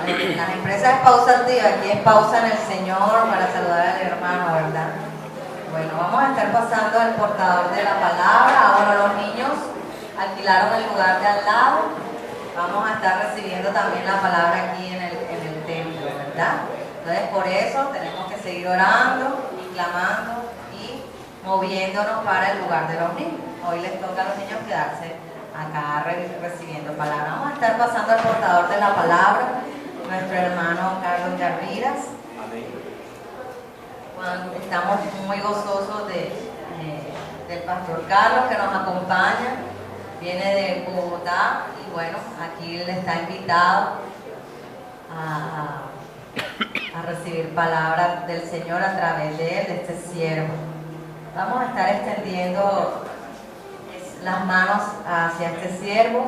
En las empresas es pausa activa, aquí es pausa en el Señor para saludar al hermano, ¿verdad? Bueno, vamos a estar pasando al portador de la palabra. Ahora los niños alquilaron el lugar de al lado. Vamos a estar recibiendo también la palabra aquí en el templo, ¿verdad? Entonces por eso tenemos que seguir orando y clamando y moviéndonos para el lugar de los niños. Hoy les toca a los niños quedarse acá recibiendo palabra. Vamos a estar pasando al portador de la palabra, nuestro hermano Carlos Yarriras. Estamos muy gozosos del pastor Carlos que nos acompaña, viene de Bogotá y bueno, aquí él está invitado a recibir palabra del Señor a través de él, de este siervo. Vamos a estar extendiendo las manos hacia este siervo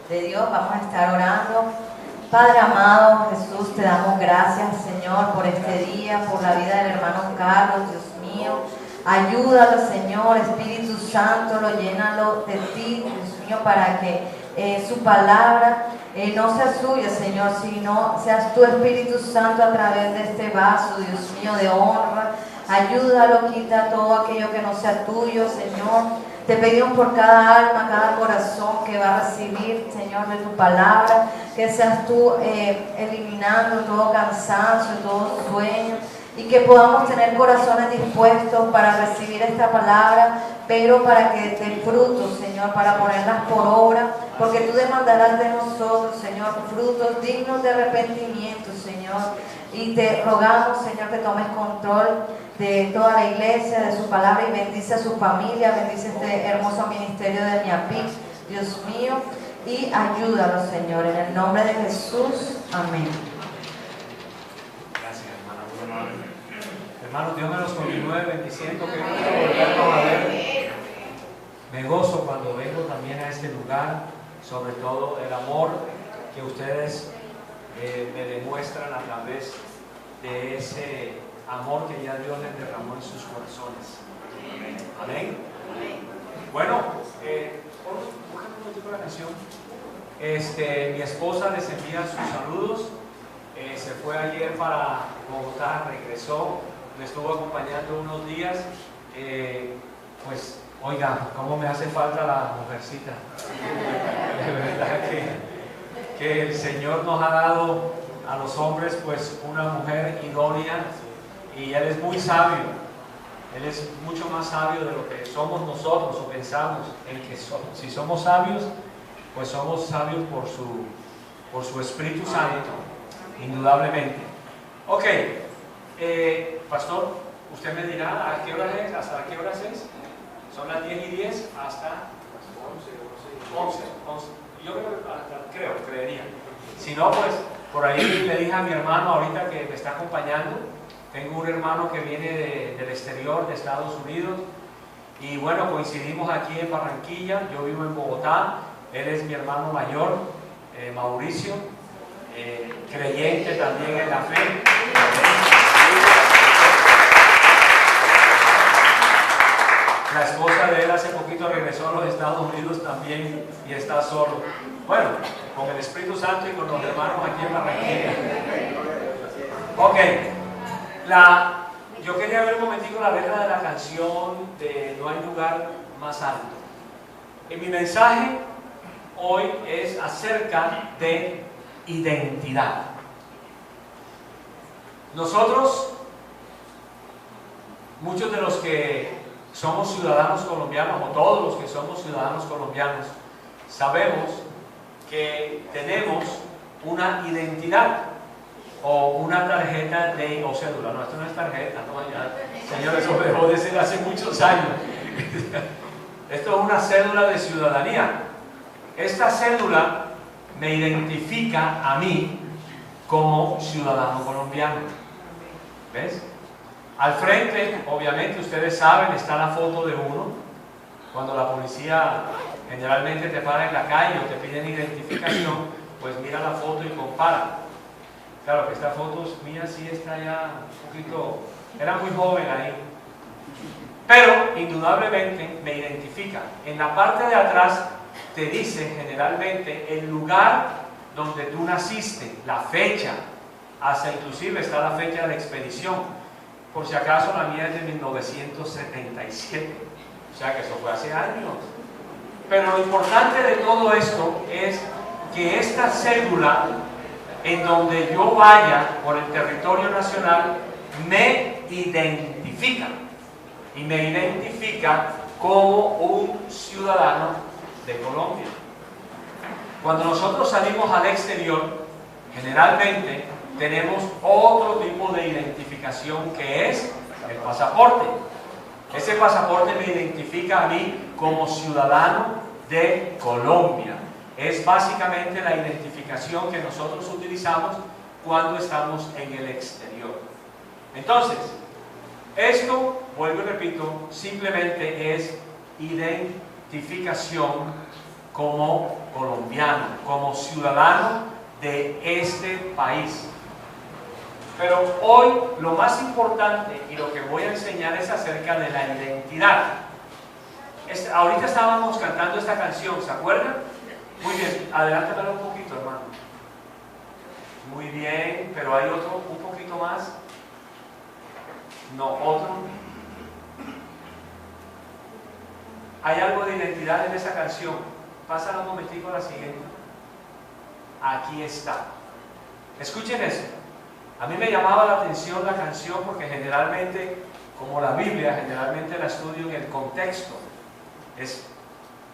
de Dios, vamos a estar orando. Padre amado, Jesús, te damos gracias, Señor, por este día, por la vida del hermano Carlos, Dios mío. Ayúdalo, Señor, Espíritu Santo, lo llénalo de ti, Dios mío, para que su palabra no sea suya, Señor, sino seas tu Espíritu Santo a través de este vaso, Dios mío, de honra. Ayúdalo, quita todo aquello que no sea tuyo, Señor. Te pedimos por cada alma, cada corazón que va a recibir, Señor, de tu palabra, que seas tú eliminando todo cansancio, todo sueño, y que podamos tener corazones dispuestos para recibir esta palabra, pero para que dé frutos, Señor, para ponerlas por obra, porque tú demandarás de nosotros, Señor, frutos dignos de arrepentimiento, Señor, y te rogamos, Señor, que tomes control de toda la iglesia, de su palabra, y bendice a su familia, bendice este hermoso ministerio de MIAPIC, Dios mío, y ayúdalo, Señor, en el nombre de Jesús, amén. Gracias, hermana. Hermanos, Dios me los continúe bendiciendo, que volvernos a ver. Me gozo cuando vengo también a este lugar, sobre todo el amor que ustedes me demuestran a través de ese amor que ya Dios les derramó en sus corazones. Amén. Bueno, búscame un poquito la canción. Mi esposa les envía sus saludos. Se fue ayer para Bogotá, regresó, me estuvo acompañando unos días. Pues, oiga, cómo me hace falta la mujercita. De verdad que el Señor nos ha dado a los hombres pues una mujer idónea. Y Él es muy sabio, Él es mucho más sabio de lo que somos nosotros o pensamos en que somos. Si somos sabios, pues somos sabios por su Espíritu Santo, indudablemente. Ok, pastor, usted me dirá a qué hora es, hasta qué horas es. Son las 10:10 hasta 11. Yo creería. Si no, pues por ahí le dije a mi hermano ahorita que me está acompañando. Tengo un hermano que viene del exterior, de Estados Unidos, y bueno, coincidimos aquí en Barranquilla. Yo vivo en Bogotá, él es mi hermano mayor, Mauricio, creyente también en la fe. La esposa de él hace poquito regresó a los Estados Unidos también y está solo. Bueno, con el Espíritu Santo y con los hermanos aquí en Barranquilla. Ok. Yo quería ver un momentico la letra de la canción de No hay lugar más alto. En mi mensaje hoy es acerca de identidad. Nosotros, muchos de los que somos ciudadanos colombianos, o todos los que somos ciudadanos colombianos, sabemos que tenemos una identidad o una tarjeta o cédula. No, esto no es tarjeta, no, ya, señores, eso dejó de ser hace muchos años. Esto es una cédula de ciudadanía. Esta cédula me identifica a mí como ciudadano colombiano. ¿Ves? Al frente, obviamente, ustedes saben, está la foto de uno. Cuando la policía generalmente te para en la calle o te piden identificación, pues mira la foto y compara. Claro que esta foto mía sí está ya un poquito, era muy joven ahí, pero indudablemente me identifica. En la parte de atrás te dice generalmente el lugar donde tú naciste, la fecha, hasta inclusive está la fecha de la expedición. Por si acaso la mía es de 1977, o sea que eso fue hace años. Pero lo importante de todo esto es que esta cédula, en donde yo vaya por el territorio nacional, me identifica. Y me identifica como un ciudadano de Colombia. Cuando nosotros salimos al exterior, generalmente tenemos otro tipo de identificación, que es el pasaporte. Ese pasaporte me identifica a mí como ciudadano de Colombia. Es básicamente la identificación que nosotros utilizamos cuando estamos en el exterior. Entonces, esto, vuelvo y repito, simplemente es identificación como colombiano, como ciudadano de este país. Pero hoy lo más importante y lo que voy a enseñar es acerca de la identidad. Ahorita estábamos cantando esta canción, ¿se acuerdan? Muy bien, adelántamelo un poquito, hermano. Muy bien, pero hay otro, un poquito más. No, otro. Hay algo de identidad en esa canción. Pásala un momentico a la siguiente. Aquí está. Escuchen eso. A mí me llamaba la atención la canción porque generalmente, como la Biblia, generalmente la estudio en el contexto. Es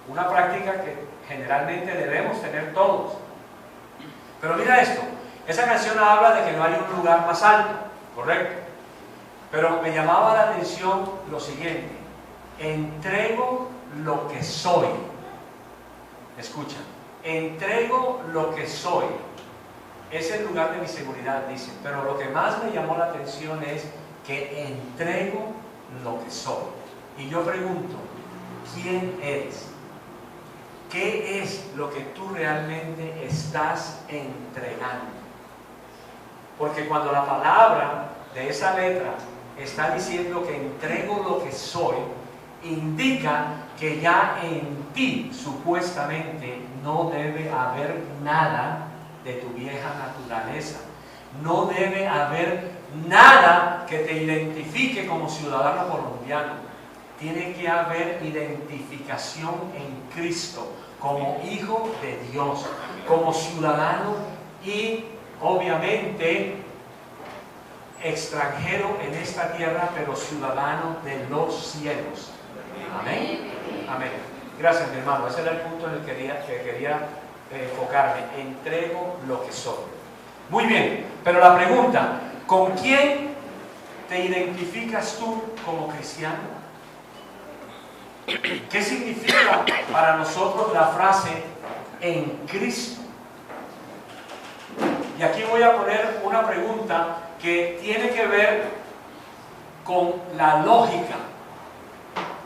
una práctica que generalmente debemos tener todos. Pero mira esto. Esa canción habla de que no hay un lugar más alto, ¿correcto? Pero me llamaba la atención lo siguiente: entrego lo que soy. Escucha, entrego lo que soy. Es el lugar de mi seguridad, dice. Pero lo que más me llamó la atención es que entrego lo que soy. Y yo pregunto, ¿quién eres? ¿Qué es lo que tú realmente estás entregando? Porque cuando la palabra de esa letra está diciendo que entrego lo que soy, indica que ya en ti supuestamente no debe haber nada de tu vieja naturaleza. No debe haber nada que te identifique como ciudadano colombiano. Tiene que haber identificación en Cristo, como hijo de Dios, como ciudadano y obviamente extranjero en esta tierra, pero ciudadano de los cielos. Amén. Amén. Gracias, mi hermano. Ese era el punto en el que quería enfocarme. Entrego lo que soy. Muy bien, pero la pregunta, ¿con quién te identificas tú como cristiano? ¿Qué significa para nosotros la frase en Cristo? Y aquí voy a poner una pregunta que tiene que ver con la lógica.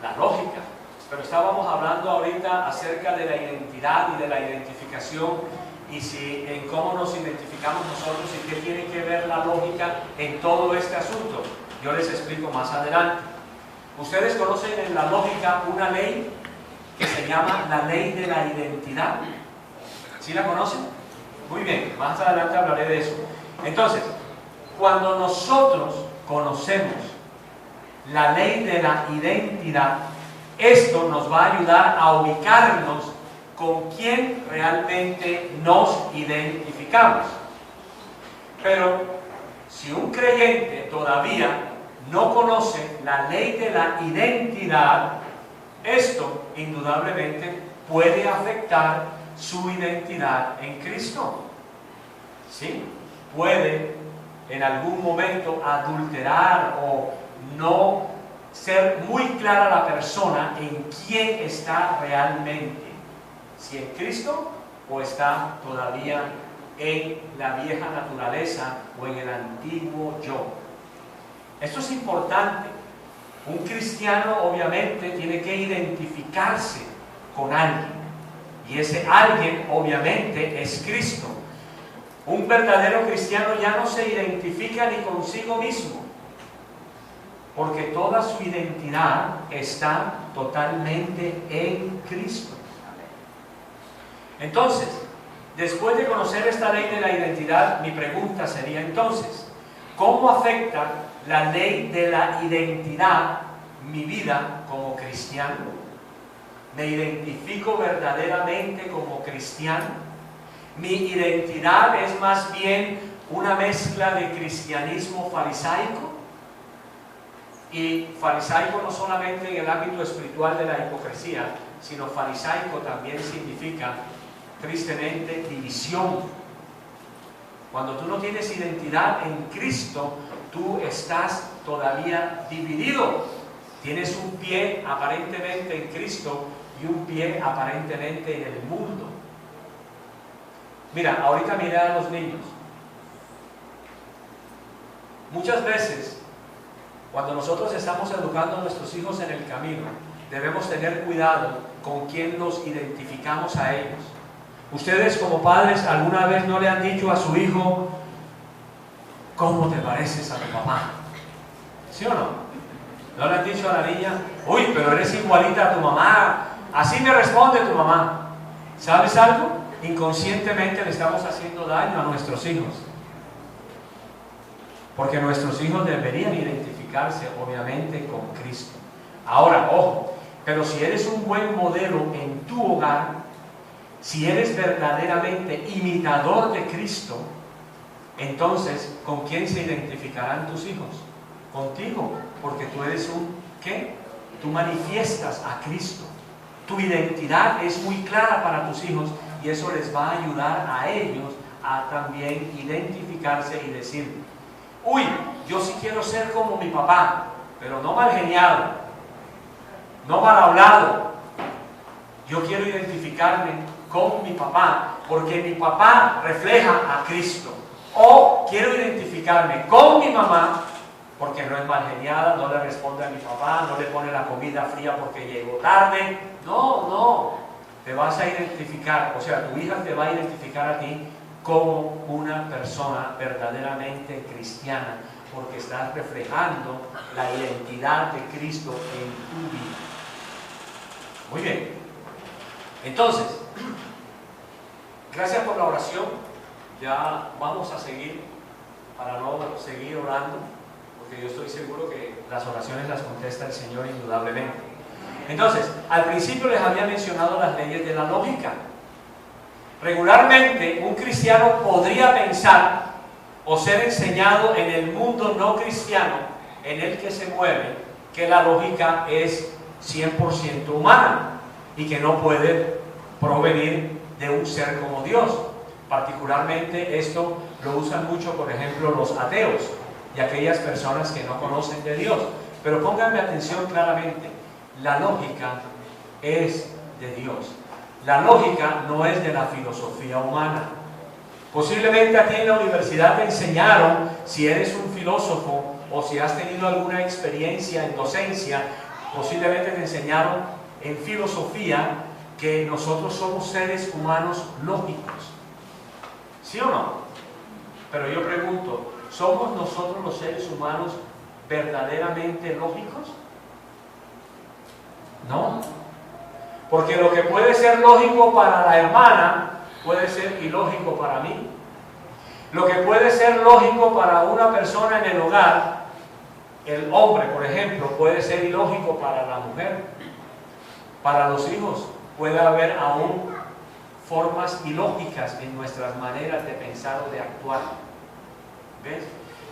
La lógica. Pero estábamos hablando ahorita acerca de la identidad y de la identificación y en cómo nos identificamos nosotros y qué tiene que ver la lógica en todo este asunto. Yo les explico más adelante. Ustedes conocen en la lógica una ley que se llama la ley de la identidad. ¿Sí la conocen? Muy bien, más adelante hablaré de eso. Entonces, cuando nosotros conocemos la ley de la identidad, esto nos va a ayudar a ubicarnos con quién realmente nos identificamos. Pero si un creyente todavía no conoce la ley de la identidad, esto indudablemente puede afectar su identidad en Cristo. ¿Sí? Puede en algún momento adulterar o no ser muy clara la persona en quién está realmente, si en Cristo o está todavía en la vieja naturaleza o en el antiguo yo. Esto es importante. Un cristiano obviamente tiene que identificarse con alguien y ese alguien obviamente es Cristo. Un verdadero cristiano ya no se identifica ni consigo mismo, porque toda su identidad está totalmente en Cristo. Entonces, Después de conocer esta ley de la identidad, mi pregunta sería entonces, ¿cómo afecta la ley de la identidad mi vida como cristiano? ¿Me identifico verdaderamente como cristiano? ¿Mi identidad es más bien una mezcla de cristianismo farisaico? Y farisaico no solamente en el ámbito espiritual de la hipocresía, sino farisaico también significa, tristemente, división. Cuando tú no tienes identidad en Cristo, tú estás todavía dividido. Tienes un pie aparentemente en Cristo y un pie aparentemente en el mundo. Mira, ahorita miré a los niños. Muchas veces, cuando nosotros estamos educando a nuestros hijos en el camino, debemos tener cuidado con quién los identificamos a ellos. Ustedes como padres, ¿alguna vez no le han dicho a su hijo, ¿cómo te pareces a tu mamá? ¿Sí o no? ¿No le han dicho a la niña, uy, pero eres igualita a tu mamá? Así me responde tu mamá. ¿Sabes algo? Inconscientemente le estamos haciendo daño a nuestros hijos. Porque nuestros hijos deberían identificarse, obviamente, con Cristo. Ahora, ojo, pero si eres un buen modelo en tu hogar, si eres verdaderamente imitador de Cristo, entonces, ¿con quién se identificarán tus hijos? Contigo, porque tú eres ¿qué? Tú manifiestas a Cristo. Tu identidad es muy clara para tus hijos y eso les va a ayudar a ellos a también identificarse y decir, uy, yo sí quiero ser como mi papá, pero no mal geniado, no mal hablado. Yo quiero identificarme con mi papá, porque mi papá refleja a Cristo. O quiero identificarme con mi mamá, porque no es mal geniada, no le responde a mi papá, no le pone la comida fría porque llegó tarde. No, te vas a identificar, o sea, tu hija te va a identificar a ti como una persona verdaderamente cristiana, porque estás reflejando la identidad de Cristo en tu vida. Muy bien. Entonces, gracias por la oración. Ya vamos a seguir, para no seguir orando, porque yo estoy seguro que las oraciones las contesta el Señor indudablemente. Entonces, al principio les había mencionado las leyes de la lógica. Regularmente, un cristiano podría pensar o ser enseñado en el mundo no cristiano en el que se mueve, que la lógica es 100% humana y que no puede provenir de un ser como Dios. Particularmente esto lo usan mucho, por ejemplo, los ateos y aquellas personas que no conocen de Dios. Pero pónganme atención claramente, la lógica es de Dios. La lógica no es de la filosofía humana. Posiblemente aquí en la universidad te enseñaron, si eres un filósofo o si has tenido alguna experiencia en docencia, posiblemente te enseñaron en filosofía que nosotros somos seres humanos lógicos. ¿Sí o no? Pero yo pregunto, ¿somos nosotros los seres humanos verdaderamente lógicos? No. Porque lo que puede ser lógico para la hermana puede ser ilógico para mí. Lo que puede ser lógico para una persona en el hogar, el hombre, por ejemplo, puede ser ilógico para la mujer. Para los hijos puede haber aún formas ilógicas en nuestras maneras de pensar o de actuar. ¿Ves?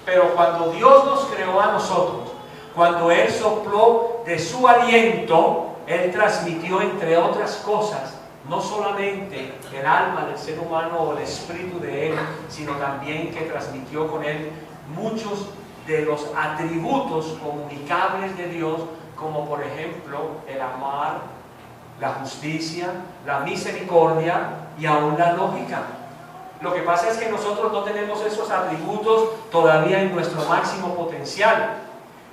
Pero cuando Dios nos creó a nosotros, cuando Él sopló de su aliento, Él transmitió, entre otras cosas, no solamente el alma del ser humano o el espíritu de Él, sino también que transmitió con Él muchos de los atributos comunicables de Dios, como por ejemplo el amar, la justicia, la misericordia y aún la lógica. Lo que pasa es que nosotros no tenemos esos atributos todavía en nuestro máximo potencial,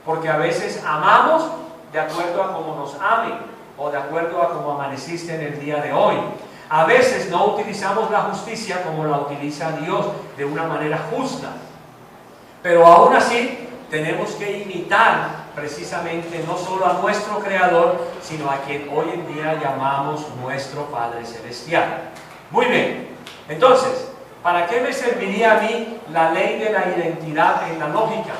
porque a veces amamos de acuerdo a cómo nos amen o de acuerdo a cómo amaneciste en el día de hoy. A veces no utilizamos la justicia como la utiliza Dios, de una manera justa, pero aún así tenemos que imitar precisamente no solo a nuestro Creador, sino a quien hoy en día llamamos nuestro Padre Celestial. Muy bien, Entonces, ¿para qué me serviría a mí la ley de la identidad en la lógica?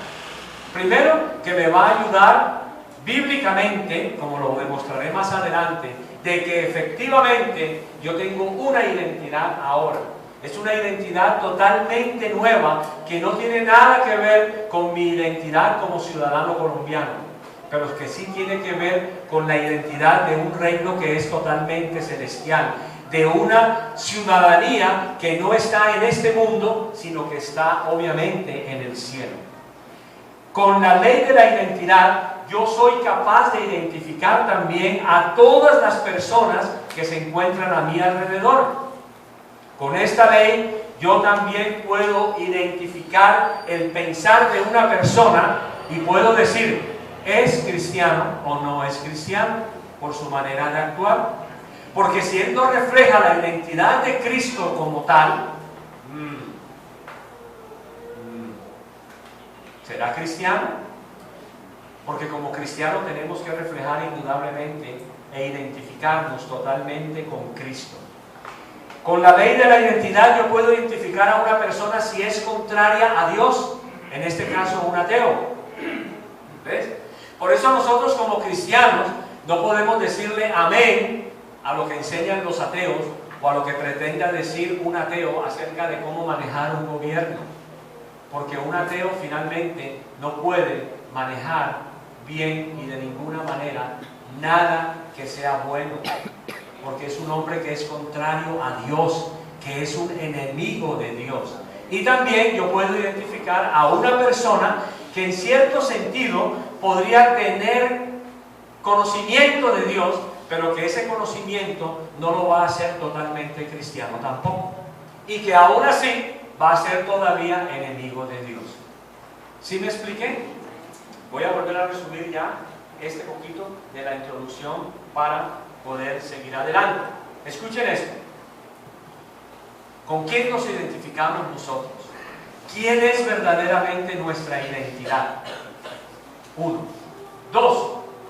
Primero, que me va a ayudar bíblicamente, como lo demostraré más adelante, de que efectivamente yo tengo una identidad ahora. Es una identidad totalmente nueva que no tiene nada que ver con mi identidad como ciudadano colombiano, pero que sí tiene que ver con la identidad de un reino que es totalmente celestial, de una ciudadanía que no está en este mundo, sino que está obviamente en el cielo. Con la ley de la identidad, yo soy capaz de identificar también a todas las personas que se encuentran a mi alrededor. Con esta ley, yo también puedo identificar el pensar de una persona y puedo decir, ¿es cristiano o no es cristiano? Por su manera de actuar. Porque si él no refleja la identidad de Cristo como tal, ¿será cristiano? Porque como cristianos tenemos que reflejar indudablemente e identificarnos totalmente con Cristo. Con la ley de la identidad yo puedo identificar a una persona si es contraria a Dios, en este caso un ateo. ¿Ves? Por eso nosotros como cristianos no podemos decirle amén a lo que enseñan los ateos o a lo que pretenda decir un ateo acerca de cómo manejar un gobierno. Porque un ateo finalmente no puede manejar bien y de ninguna manera nada que sea bueno, porque es un hombre que es contrario a Dios, que es un enemigo de Dios. Y también yo puedo identificar a una persona que en cierto sentido podría tener conocimiento de Dios, pero que ese conocimiento no lo va a hacer totalmente cristiano tampoco, y que aún así va a ser todavía enemigo de Dios. ¿Sí me expliqué? Voy a volver a resumir ya este poquito de la introducción para poder seguir adelante. Escuchen esto. ¿Con quién nos identificamos nosotros? ¿Quién es verdaderamente nuestra identidad? 1. 2.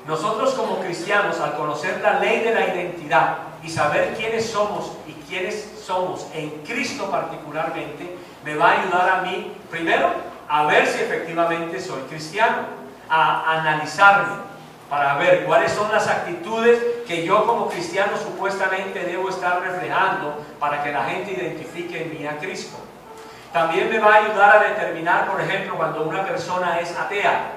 Nosotros como cristianos, al conocer la ley de la identidad y saber quiénes somos y quiénes somos en Cristo particularmente, me va a ayudar a mí, primero, a ver si efectivamente soy cristiano, a analizarme para ver cuáles son las actitudes que yo como cristiano supuestamente debo estar reflejando para que la gente identifique en mí a Cristo. También me va a ayudar a determinar, por ejemplo, cuando una persona es atea,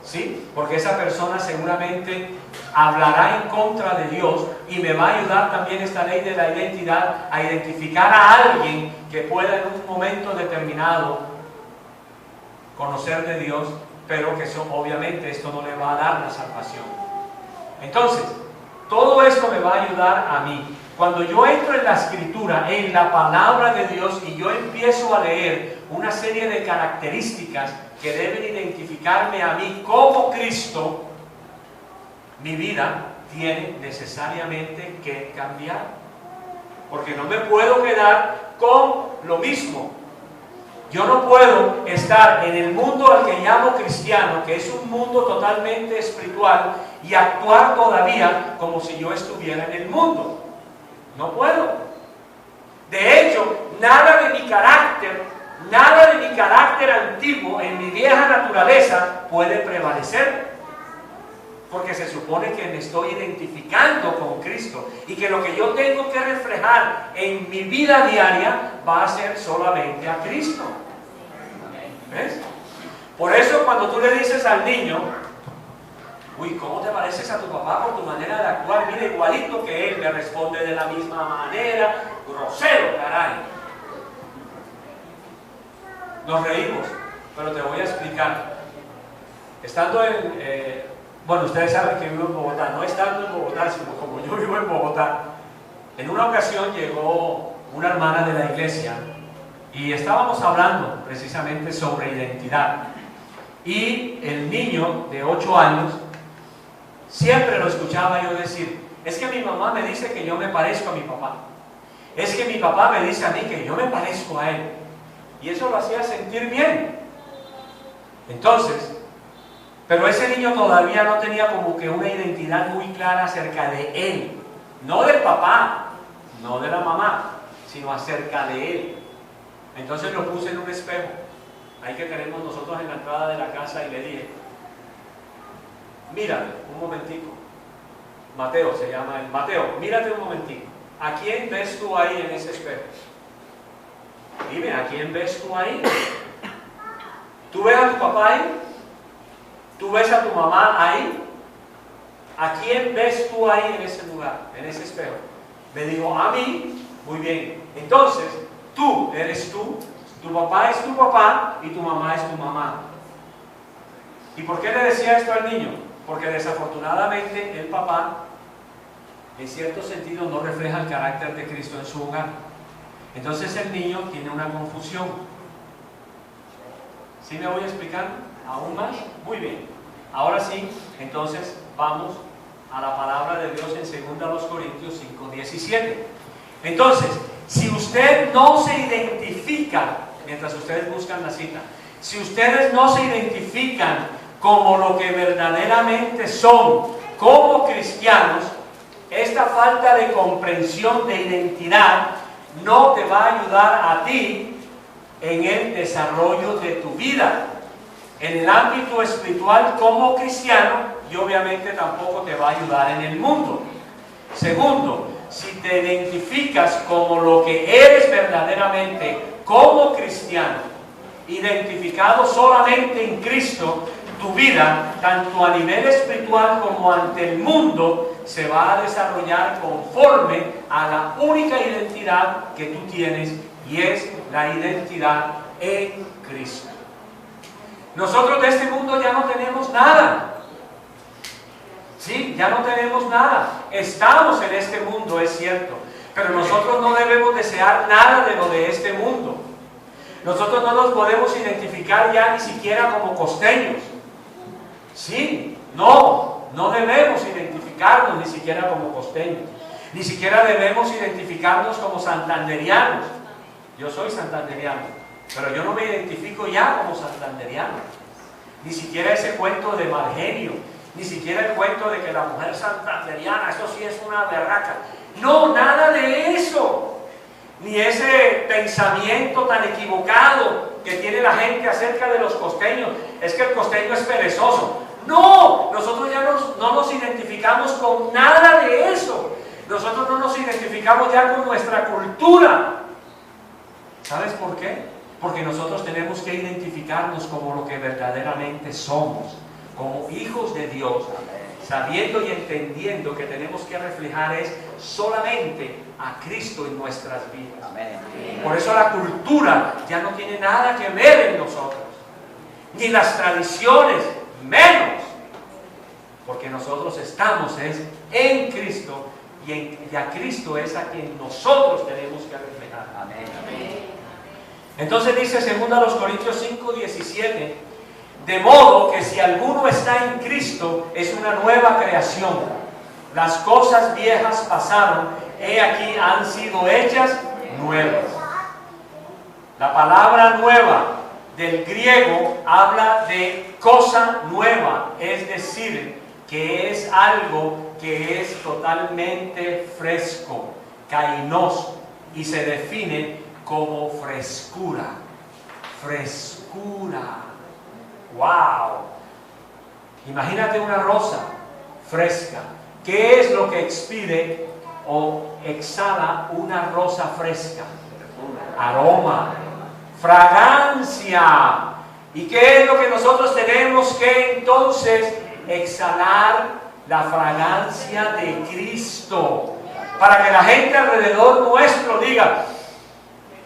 ¿sí? Porque esa persona seguramente hablará en contra de Dios, y me va a ayudar también esta ley de la identidad a identificar a alguien que pueda en un momento determinado conocer de Dios, pero que obviamente esto no le va a dar la salvación. Entonces, todo esto me va a ayudar a mí. Cuando yo entro en la Escritura, en la palabra de Dios, y yo empiezo a leer una serie de características que deben identificarme a mí como Cristo, mi vida tiene necesariamente que cambiar. Porque no me puedo quedar con lo mismo. Yo no puedo estar en el mundo al que llamo cristiano, que es un mundo totalmente espiritual, y actuar todavía como si yo estuviera en el mundo. No puedo. De hecho, nada de mi carácter antiguo en mi vieja naturaleza puede prevalecer. Porque se supone que me estoy identificando con Cristo y que lo que yo tengo que reflejar en mi vida diaria va a ser solamente a Cristo. ¿Ves? Por eso cuando tú le dices al niño, uy, ¿cómo te pareces a tu papá por tu manera de actuar? Mira, igualito que él, me responde de la misma manera, grosero, caray. Nos reímos, pero te voy a explicar. Estando en... bueno, ustedes saben que vivo en Bogotá, no estando en Bogotá, sino como yo vivo en Bogotá. En una ocasión llegó una hermana de la iglesia y estábamos hablando precisamente sobre identidad. Y el niño de 8 años siempre lo escuchaba yo decir, es que mi mamá me dice que yo me parezco a mi papá. Es que mi papá me dice a mí que yo me parezco a él. Y eso lo hacía sentir bien. Entonces, pero ese niño todavía no tenía como que una identidad muy clara acerca de él, no del papá, no de la mamá, sino acerca de Él. Entonces lo puse en un espejo, ahí que tenemos nosotros en la entrada de la casa, y le dije, mírate un momentico. Mateo se llama él. Mateo, mírate un momentico. ¿A quién ves tú ahí en ese espejo? Dime, ¿a quién ves tú ahí? ¿Tú ves a tu papá ahí? ¿Tú ves a tu mamá ahí? ¿A quién ves tú ahí en ese lugar, en ese espejo? Me dijo, a mí. Muy bien. Entonces, tú eres tú, tu papá es tu papá y tu mamá es tu mamá. ¿Y por qué le decía esto al niño? Porque desafortunadamente el papá, en cierto sentido, no refleja el carácter de Cristo en su hogar. Entonces el niño tiene una confusión. ¿Sí me voy explicando aún más? Muy bien. Ahora sí, entonces vamos a la palabra de Dios en 2 Corintios 5:17. Entonces, si usted no se identifica, mientras ustedes buscan la cita, si ustedes no se identifican como lo que verdaderamente son, como cristianos, esta falta de comprensión de identidad no te va a ayudar a ti en el desarrollo de tu vida, en el ámbito espiritual como cristiano, y obviamente tampoco te va a ayudar en el mundo. Segundo, si te identificas como lo que eres verdaderamente como cristiano, identificado solamente en Cristo, tu vida, tanto a nivel espiritual como ante el mundo, se va a desarrollar conforme a la única identidad que tú tienes, y es la identidad en Cristo. Nosotros de este mundo ya no tenemos nada. Sí, ya no tenemos nada. Estamos en este mundo, es cierto, pero nosotros no debemos desear nada de lo de este mundo. Nosotros no nos podemos identificar ya ni siquiera como costeños. Sí, no debemos identificarnos ni siquiera como costeños. Ni siquiera debemos identificarnos como santanderianos. Yo soy santanderiano, pero yo no me identifico ya como santanderiano. Ni siquiera ese cuento de mal genio, ni siquiera el cuento de que la mujer santanderiana, eso sí es una berraca. No, nada de eso. Ni ese pensamiento tan equivocado que tiene la gente acerca de los costeños. Es que el costeño es perezoso. No, nosotros ya no nos identificamos con nada de eso. Nosotros no nos identificamos ya con nuestra cultura. ¿Sabes por qué? Porque nosotros tenemos que identificarnos como lo que verdaderamente somos, como hijos de Dios, sabiendo y entendiendo que tenemos que reflejar es solamente a Cristo en nuestras vidas. Por eso la cultura ya no tiene nada que ver en nosotros, ni las tradiciones menos, porque nosotros estamos en Cristo, y a Cristo es a quien nosotros tenemos que reflejar. Amén. Entonces dice 2 Corintios 5:17, de modo que si alguno está en Cristo, es una nueva creación. Las cosas viejas pasaron, he aquí han sido hechas nuevas. La palabra nueva del griego habla de cosa nueva, es decir, que es algo que es totalmente fresco, kainos, y se define como frescura. Frescura. ¡Wow! Imagínate una rosa fresca. ¿Qué es lo que expide o exhala una rosa fresca? Aroma, fragancia. ¿Y qué es lo que nosotros tenemos que entonces exhalar? La fragancia de Cristo, para que la gente alrededor nuestro diga: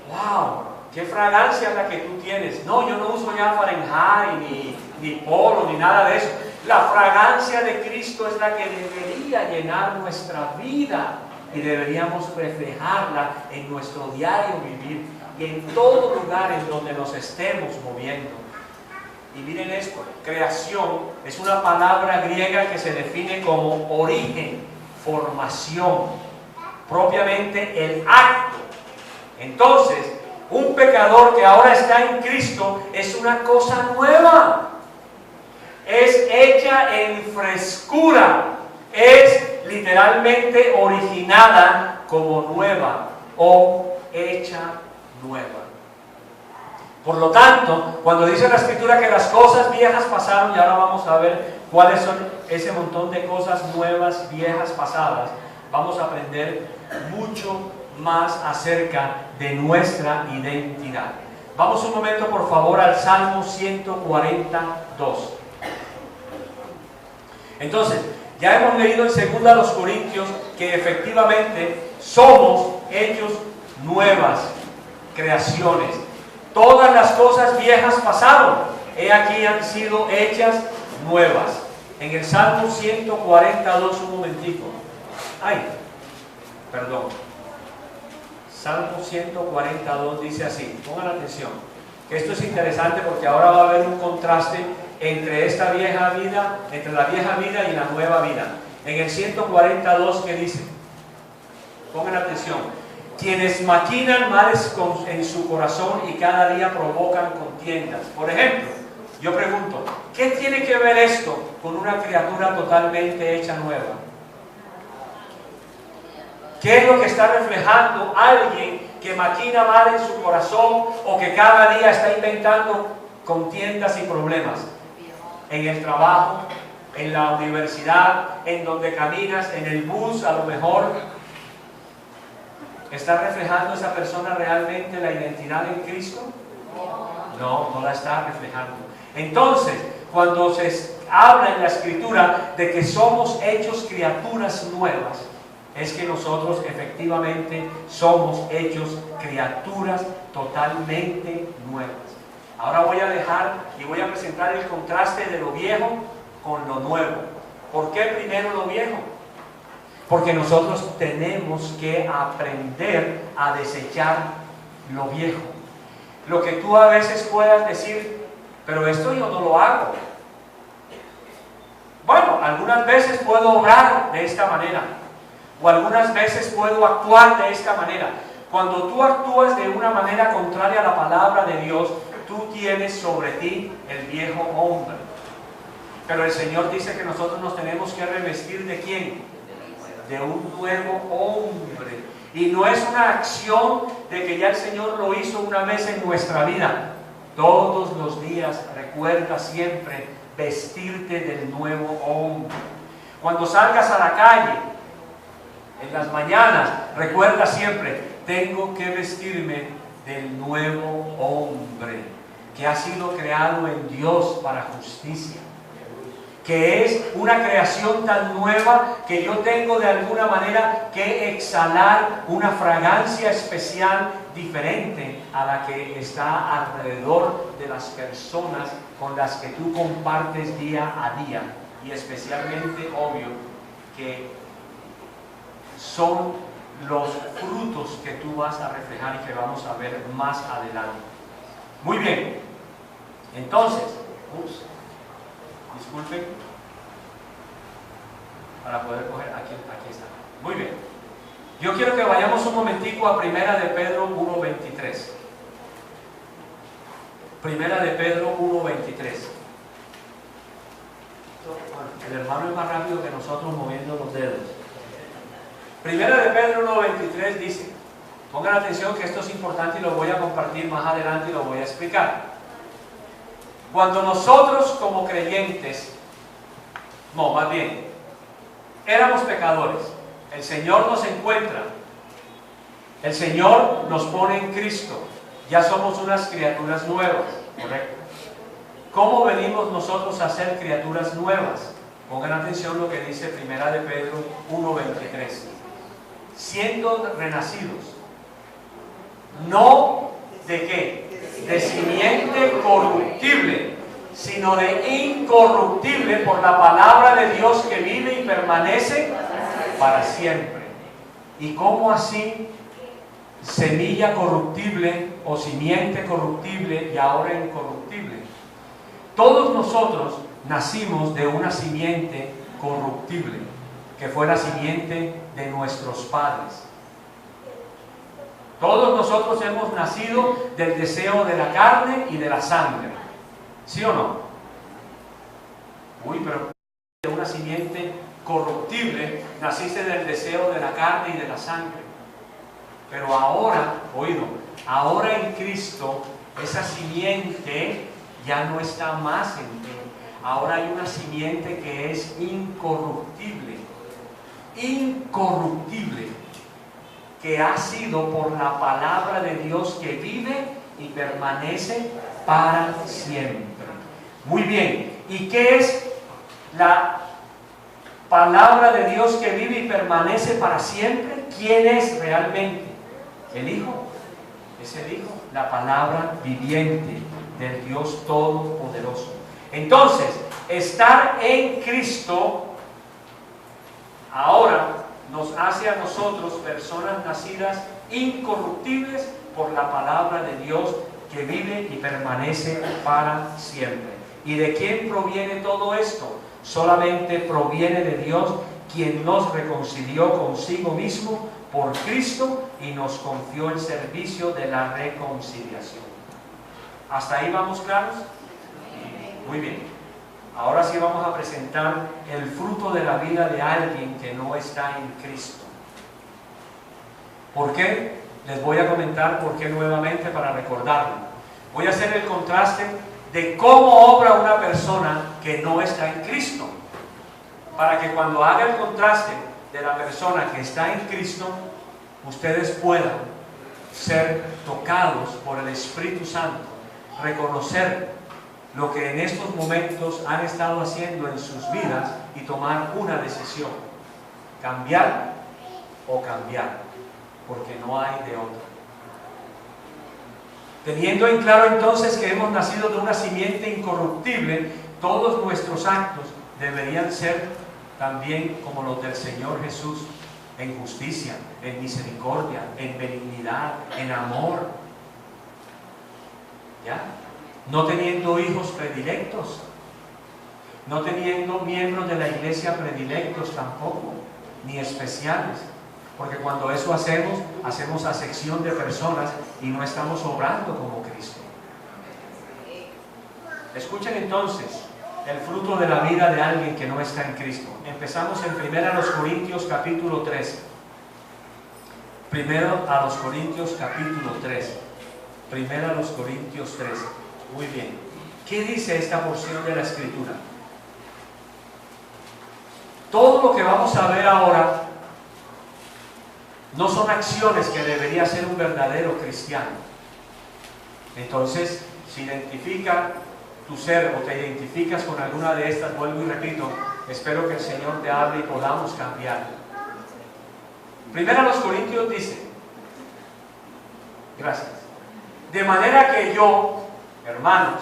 wow, qué fragancia es la que tú tienes. No, yo no uso ya Fahrenheit, ni Polo, ni nada de eso. La fragancia de Cristo es la que debería llenar nuestra vida, y deberíamos reflejarla en nuestro diario vivir y en todo lugar en donde nos estemos moviendo. Y miren esto, creación es una palabra griega que se define como origen, formación, propiamente el acto. Entonces, un pecador que ahora está en Cristo es una cosa nueva, es hecha en frescura, es literalmente originada como nueva o hecha nueva. Por lo tanto, cuando dice la Escritura que las cosas viejas pasaron, y ahora vamos a ver cuáles son ese montón de cosas nuevas, viejas, pasadas, vamos a aprender mucho más acerca de nuestra identidad. Vamos un momento, por favor, al Salmo 142. Entonces, ya hemos leído en 2 Corintios que efectivamente somos hechos nuevas creaciones. Todas las cosas viejas pasaron, he aquí han sido hechas nuevas. En el Salmo 142, un momentico. Salmo 142 dice así, pongan atención, que esto es interesante porque ahora va a haber un contraste entre esta vieja vida, entre la vieja vida y la nueva vida. En el 142, ¿qué dice? Pongan atención. Quienes maquinan males en su corazón y cada día provocan contiendas. Por ejemplo, yo pregunto, ¿qué tiene que ver esto con una criatura totalmente hecha nueva? ¿Qué es lo que está reflejando alguien que maquina mal en su corazón o que cada día está inventando contiendas y problemas? En el trabajo, en la universidad, en donde caminas, en el bus, a lo mejor. ¿Está reflejando esa persona realmente la identidad en Cristo? No, no la está reflejando. Entonces, cuando se habla en la Escritura de que somos hechos criaturas nuevas, es que nosotros efectivamente somos hechos criaturas totalmente nuevas. Ahora voy a dejar y voy a presentar el contraste de lo viejo con lo nuevo. ¿Por qué primero lo viejo? Porque nosotros tenemos que aprender a desechar lo viejo. Lo que tú a veces puedas decir, pero esto yo no lo hago. Bueno, algunas veces puedo obrar de esta manera. O algunas veces puedo actuar de esta manera. Cuando tú actúas de una manera contraria a la palabra de Dios, tú tienes sobre ti el viejo hombre. Pero el Señor dice que nosotros nos tenemos que revestir ¿de quién? De un nuevo hombre. Y no es una acción de que ya el Señor lo hizo una vez en nuestra vida. Todos los días recuerda siempre vestirte del nuevo hombre. Cuando salgas a la calle, en las mañanas, recuerda siempre, tengo que vestirme del nuevo hombre, que ha sido creado en Dios para justicia, que es una creación tan nueva que yo tengo de alguna manera que exhalar una fragancia especial diferente a la que está alrededor de las personas con las que tú compartes día a día, y especialmente, obvio, que son los frutos que tú vas a reflejar y que vamos a ver más adelante. Muy bien, entonces, disculpen, para poder coger, aquí está. Muy bien, yo quiero que vayamos un momentico a Primera de Pedro 1:23. Primera de Pedro 1:23. El hermano es más rápido que nosotros moviendo los dedos. Primera de Pedro 1:23 dice, pongan atención que esto es importante y lo voy a compartir más adelante y lo voy a explicar. Cuando nosotros como creyentes, más bien, éramos pecadores, el Señor nos encuentra, el Señor nos pone en Cristo, ya somos unas criaturas nuevas, ¿correcto? ¿Cómo venimos nosotros a ser criaturas nuevas? Pongan atención lo que dice Primera de Pedro 1:23. Siendo renacidos, no de qué, de simiente corruptible, sino de incorruptible por la palabra de Dios que vive y permanece para siempre. ¿Y cómo así semilla corruptible o simiente corruptible y ahora incorruptible? Todos nosotros nacimos de una simiente corruptible, que fue la simiente de nuestros padres. Todos nosotros hemos nacido del deseo de la carne y de la sangre. ¿Sí o no? Pero de una simiente corruptible naciste del deseo de la carne y de la sangre. Pero ahora, oído, ahora en Cristo, esa simiente ya no está más en ti. Ahora hay una simiente que es incorruptible. Incorruptible. Que ha sido por la palabra de Dios que vive y permanece para siempre. Muy bien. ¿Y qué es la palabra de Dios que vive y permanece para siempre? ¿Quién es realmente? El Hijo. Es el Hijo, la palabra viviente del Dios Todopoderoso. Entonces, estar en Cristo ahora nos hace a nosotros personas nacidas incorruptibles por la palabra de Dios que vive y permanece para siempre. ¿Y de quién proviene todo esto? Solamente proviene de Dios, quien nos reconcilió consigo mismo por Cristo y nos confió el servicio de la reconciliación. ¿Hasta ahí vamos claros? Muy bien. Ahora sí vamos a presentar el fruto de la vida de alguien que no está en Cristo. ¿Por qué? Les voy a comentar por qué nuevamente para recordarlo. Voy a hacer el contraste de cómo obra una persona que no está en Cristo, para que cuando haga el contraste de la persona que está en Cristo, ustedes puedan ser tocados por el Espíritu Santo, reconocer lo que en estos momentos han estado haciendo en sus vidas y tomar una decisión: cambiar o cambiar, porque no hay de otra. Teniendo en claro entonces que hemos nacido de una simiente incorruptible, todos nuestros actos deberían ser también como los del Señor Jesús, en justicia, en misericordia, en benignidad, en amor. ¿Ya? No teniendo hijos predilectos, no teniendo miembros de la iglesia predilectos tampoco, ni especiales. Porque cuando eso hacemos acepción de personas y no estamos obrando como Cristo. Escuchen entonces el fruto de la vida de alguien que no está en Cristo. Empezamos en 1 Corintios capítulo 3. 1 Corintios capítulo 3. 1 Corintios 3. Muy bien. ¿Qué dice esta porción de la Escritura? Todo lo que vamos a ver ahora no son acciones que debería ser un verdadero cristiano. Entonces, si identifica tu ser o te identificas con alguna de estas, vuelvo y repito, espero que el Señor te hable y podamos cambiar. 1 Corintios dice, gracias, de manera que yo, hermanos,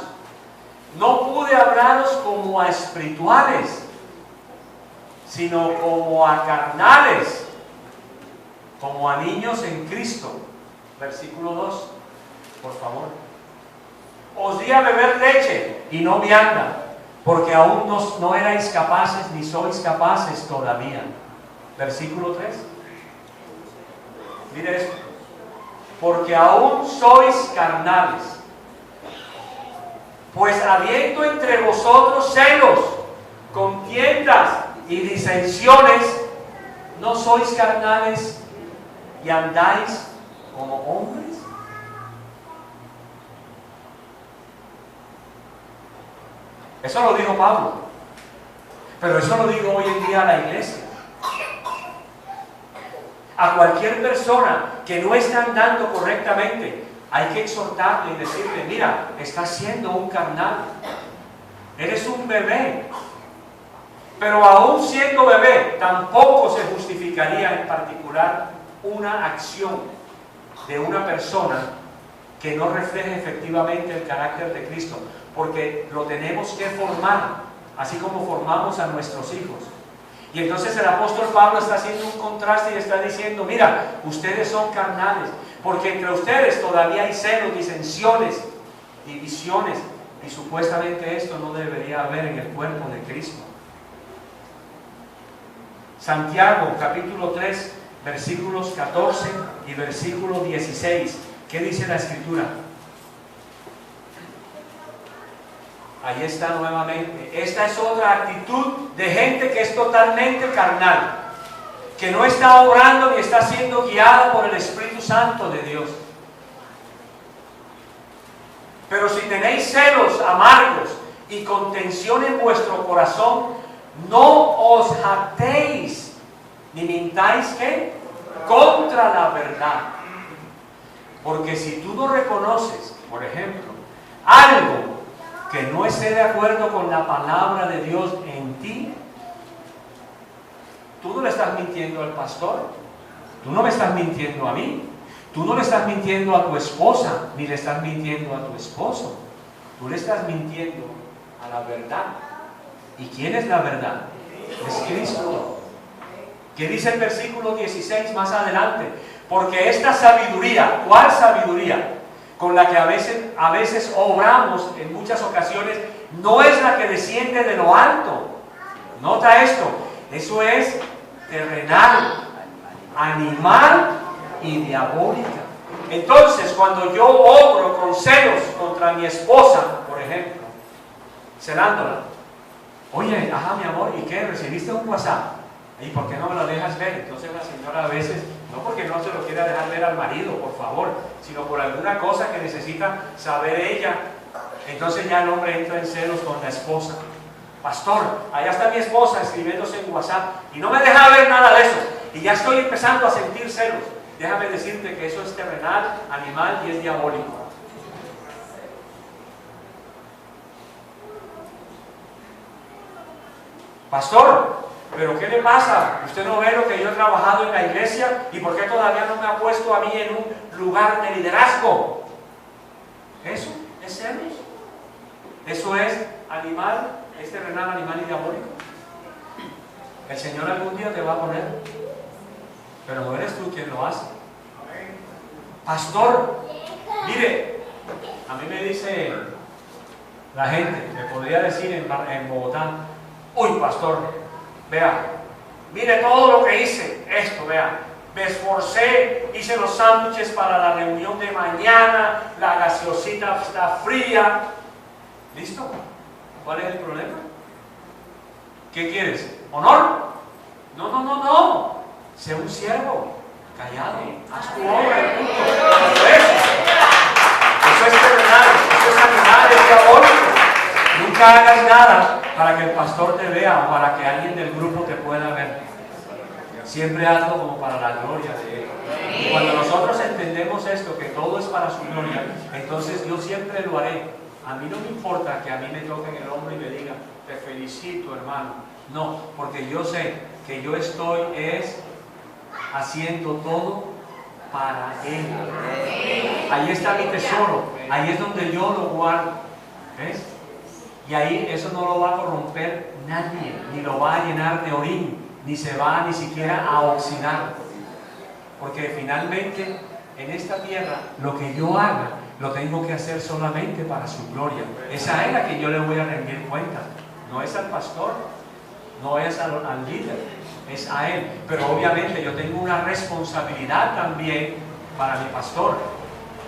no pude hablaros como a espirituales, sino como a carnales, como a niños en Cristo. Versículo 2, por favor. Os di a beber leche y no vianda, porque aún no erais capaces ni sois capaces todavía. Versículo 3. Mire esto. Porque aún sois carnales. Pues habiendo entre vosotros celos, contiendas y disensiones, ¿no sois carnales y andáis como hombres? Eso lo dijo Pablo, pero eso lo digo hoy en día a la iglesia. A cualquier persona que no está andando correctamente, hay que exhortarle y decirle: mira, estás siendo un carnal, eres un bebé. Pero aún siendo bebé, tampoco se justificaría en particular una acción de una persona que no refleje efectivamente el carácter de Cristo, porque lo tenemos que formar, así como formamos a nuestros hijos. Y entonces el apóstol Pablo está haciendo un contraste y está diciendo: mira, ustedes son carnales, porque entre ustedes todavía hay celos, disensiones, divisiones, y supuestamente esto no debería haber en el cuerpo de Cristo. Santiago capítulo 3 versículos 14 y versículo 16. ¿Qué dice la Escritura? Ahí está nuevamente. Esta es otra actitud de gente que es totalmente carnal. que no está obrando ni está siendo guiada por el Espíritu Santo de Dios. Pero si tenéis celos amargos y contención en vuestro corazón, no os jactéis ni mintáis ¿qué? Contra la verdad. Porque si tú no reconoces, por ejemplo, algo que no esté de acuerdo con la palabra de Dios en ti, tú no le estás mintiendo al pastor, tú no me estás mintiendo a mí, tú no le estás mintiendo a tu esposa, ni le estás mintiendo a tu esposo, tú le estás mintiendo a la verdad. ¿Y quién es la verdad? Es Cristo. ¿Qué dice el versículo 16 más adelante? Porque esta sabiduría, ¿cuál sabiduría? Con la que a veces obramos en muchas ocasiones, no es la que desciende de lo alto. Nota esto, eso es terrenal, animal y diabólica. Entonces, cuando yo obro con celos contra mi esposa, por ejemplo, celándola, oye, ajá, mi amor, ¿y qué? ¿Recibiste un WhatsApp? ¿Y por qué no me lo dejas ver? Entonces la señora a veces, no porque no se lo quiera dejar ver al marido, por favor, sino por alguna cosa que necesita saber ella. Entonces ya el hombre entra en celos con la esposa. Pastor, allá está mi esposa escribiéndose en WhatsApp y no me deja ver nada de eso. Y ya estoy empezando a sentir celos. Déjame decirte que eso es terrenal, animal y es diabólico. Pastor, ¿pero qué le pasa? ¿Usted no ve lo que yo he trabajado en la iglesia? ¿Y por qué todavía no me ha puesto a mí en un lugar de liderazgo? Eso es celos. Eso es animal, es terrenal, animal y diabólico. El Señor algún día te va a poner, pero no eres tú quien lo hace. Pastor, mire, a mí me dice la gente, me podría decir en Bogotá, uy, pastor, vea, mire todo lo que hice, esto, vea, me esforcé, hice los sándwiches para la reunión de mañana, la gaseosita está fría. ¿Listo? ¿Cuál es el problema? ¿Qué quieres? ¿Honor? No. Sé un siervo, callado, haz tu obra, el punto. Eso es terrenal, eso es animal, es diabólico. Nunca hagas nada para que el pastor te vea o para que alguien del grupo te pueda ver. Siempre hazlo como para la gloria de Él. Y cuando nosotros entendemos esto, que todo es para su gloria, entonces yo siempre lo haré. A mí no me importa que a mí me toquen el hombro y me digan, te felicito, hermano. No, porque yo sé que yo estoy haciendo todo para Él. Ahí está mi tesoro, ahí es donde yo lo guardo. ¿Ves? Y ahí eso no lo va a corromper nadie, ni lo va a llenar de orín, ni se va ni siquiera a oxidar. Porque finalmente en esta tierra lo que yo haga lo tengo que hacer solamente para su gloria. Es a Él a quien yo le voy a rendir cuenta. No es al pastor, no es al líder, es a Él. Pero obviamente yo tengo una responsabilidad también para mi pastor.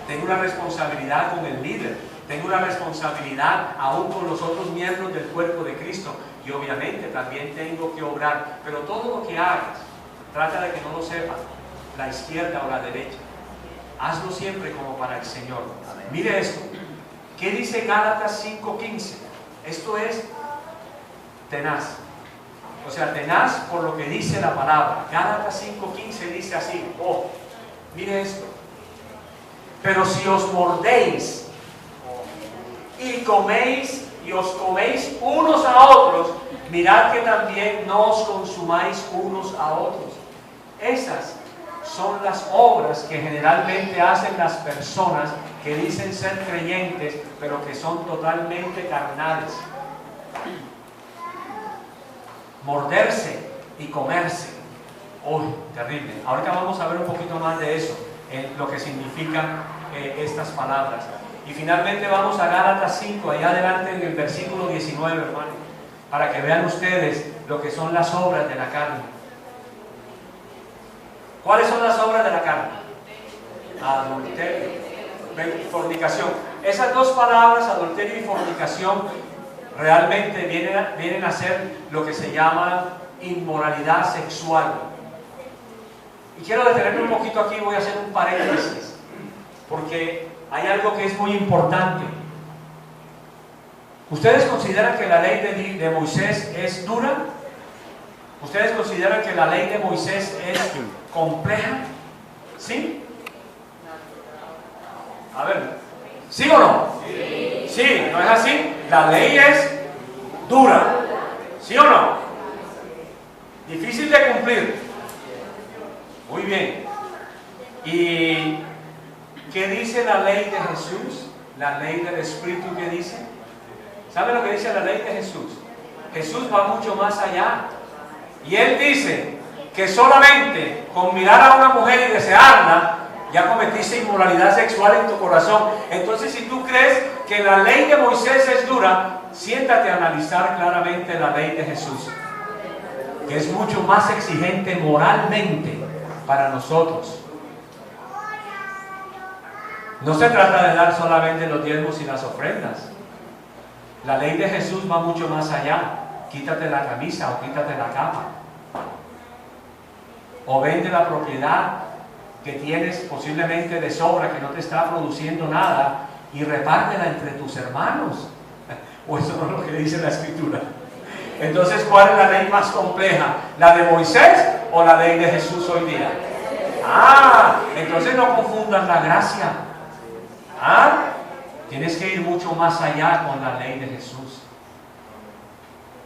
Tengo una responsabilidad con el líder. Tengo una responsabilidad aún con los otros miembros del cuerpo de Cristo. Y obviamente también tengo que obrar. Pero todo lo que hagas, trata de que no lo sepa la izquierda o la derecha. Hazlo siempre como para el Señor. Mire esto. ¿Qué dice Gálatas 5:15? Esto es tenaz. O sea, tenaz por lo que dice la palabra. Gálatas 5:15 dice así. Oh, mire esto. Pero si os mordéis y os coméis unos a otros, mirad que también no os consumáis unos a otros. Esas son las obras que generalmente hacen las personas que dicen ser creyentes, pero que son totalmente carnales. Morderse y comerse. Uy, terrible. Ahorita vamos a ver un poquito más de eso, lo que significan estas palabras. Y finalmente vamos a Gálatas 5, allá adelante en el versículo 19, hermano, para que vean ustedes lo que son las obras de la carne. ¿Cuáles son las obras de la carne? Adulterio, fornicación. Esas dos palabras, adulterio y fornicación, realmente vienen a ser lo que se llama inmoralidad sexual. Y quiero detenerme un poquito aquí, voy a hacer un paréntesis, porque hay algo que es muy importante. ¿Ustedes consideran que la ley de Moisés es dura? ¿Ustedes consideran que la ley de Moisés es compleja? ¿Sí? A ver, ¿sí o no? Sí. ¿Sí? ¿No es así? La ley es dura. ¿Sí o no? Difícil de cumplir. Muy bien. ¿Y qué dice la ley de Jesús? La ley del Espíritu, ¿qué dice? ¿Sabe lo que dice la ley de Jesús? Jesús va mucho más allá. Y Él dice que solamente con mirar a una mujer y desearla, ya cometiste inmoralidad sexual en tu corazón. Entonces, si tú crees que la ley de Moisés es dura, siéntate a analizar claramente la ley de Jesús, que es mucho más exigente moralmente para nosotros. No se trata de dar solamente los diezmos y las ofrendas. La ley de Jesús va mucho más allá. Quítate la camisa o quítate la capa. O vende la propiedad que tienes posiblemente de sobra, que no te está produciendo nada, y repártela entre tus hermanos. O eso no es lo que dice la Escritura. Entonces, ¿cuál es la ley más compleja? ¿La de Moisés o la ley de Jesús hoy día? Entonces no confundan la gracia. Tienes que ir mucho más allá con la ley de Jesús.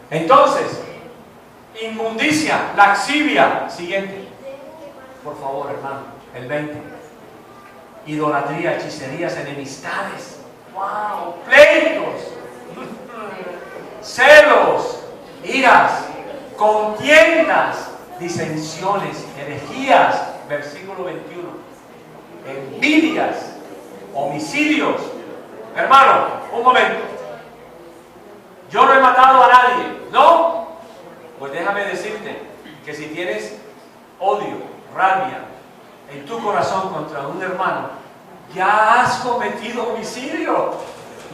Entonces, inmundicia, laxivia. Siguiente. Por favor, hermano. El 20. Idolatría, hechicerías, enemistades. ¡Wow! Pleitos. Celos. Iras. Contiendas. Disensiones. Herejías. Versículo 21. Envidias. Homicidios. Hermano, un momento. Yo no he matado a nadie, ¿no? Pues déjame decirte que si tienes odio, rabia en tu corazón contra un hermano, ya has cometido homicidio.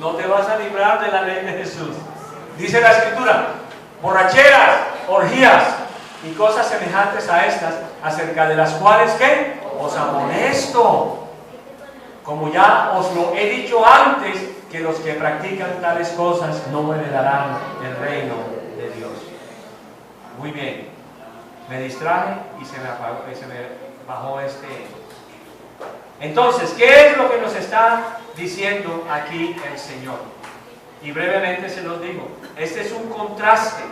No te vas a librar de la ley de Jesús. Dice la Escritura, borracheras, orgías y cosas semejantes a estas, acerca de las cuales, ¿qué? Os amonesto. Como ya os lo he dicho antes, que los que practican tales cosas no heredarán el reino de Dios. Muy bien. Me distraje y se me bajó este. Entonces, ¿qué es lo que nos está diciendo aquí el Señor? Y brevemente se los digo. Este es un contraste.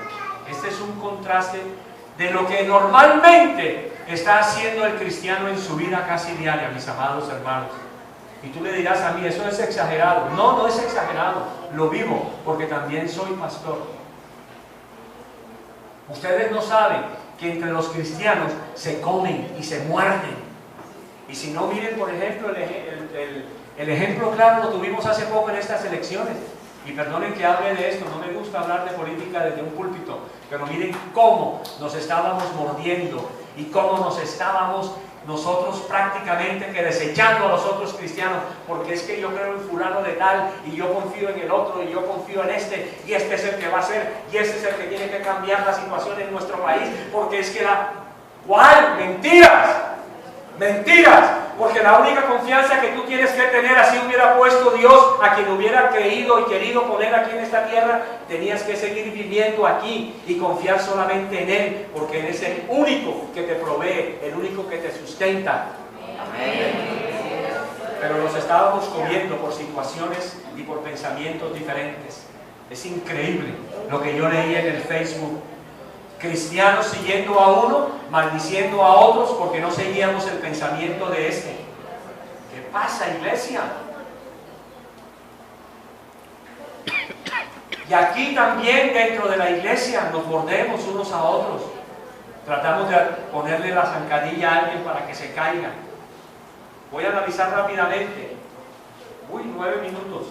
Este es un contraste de lo que normalmente está haciendo el cristiano en su vida casi diaria, mis amados hermanos. Y tú le dirás a mí, eso es exagerado. No, no es exagerado. Lo vivo, porque también soy pastor. Ustedes no saben que entre los cristianos se comen y se muerden. Y si no, miren, por ejemplo, el ejemplo claro lo tuvimos hace poco en estas elecciones. Y perdonen que hable de esto, no me gusta hablar de política desde un púlpito, pero miren cómo nos estábamos mordiendo y cómo nos estábamos nosotros prácticamente que desechando a los otros cristianos, porque es que yo creo en fulano de tal, y yo confío en el otro, y yo confío en este, y este es el que va a ser, y este es el que tiene que cambiar la situación en nuestro país, porque es que ¿cuál? ¡Mentiras! ¡Mentiras! Porque la única confianza que tú tienes que tener, así hubiera puesto Dios a quien hubiera creído y querido poner aquí en esta tierra, tenías que seguir viviendo aquí y confiar solamente en Él, porque Él es el único que te provee, el único que te sustenta. Amén. Pero nos estábamos comiendo por situaciones y por pensamientos diferentes. Es increíble lo que yo leí en el Facebook. Cristianos siguiendo a uno, maldiciendo a otros porque no seguíamos el pensamiento de este. ¿Qué pasa, iglesia? Y aquí también dentro de la iglesia nos mordemos unos a otros. Tratamos de ponerle la zancadilla a alguien para que se caiga. Voy a analizar rápidamente. 9 minutos.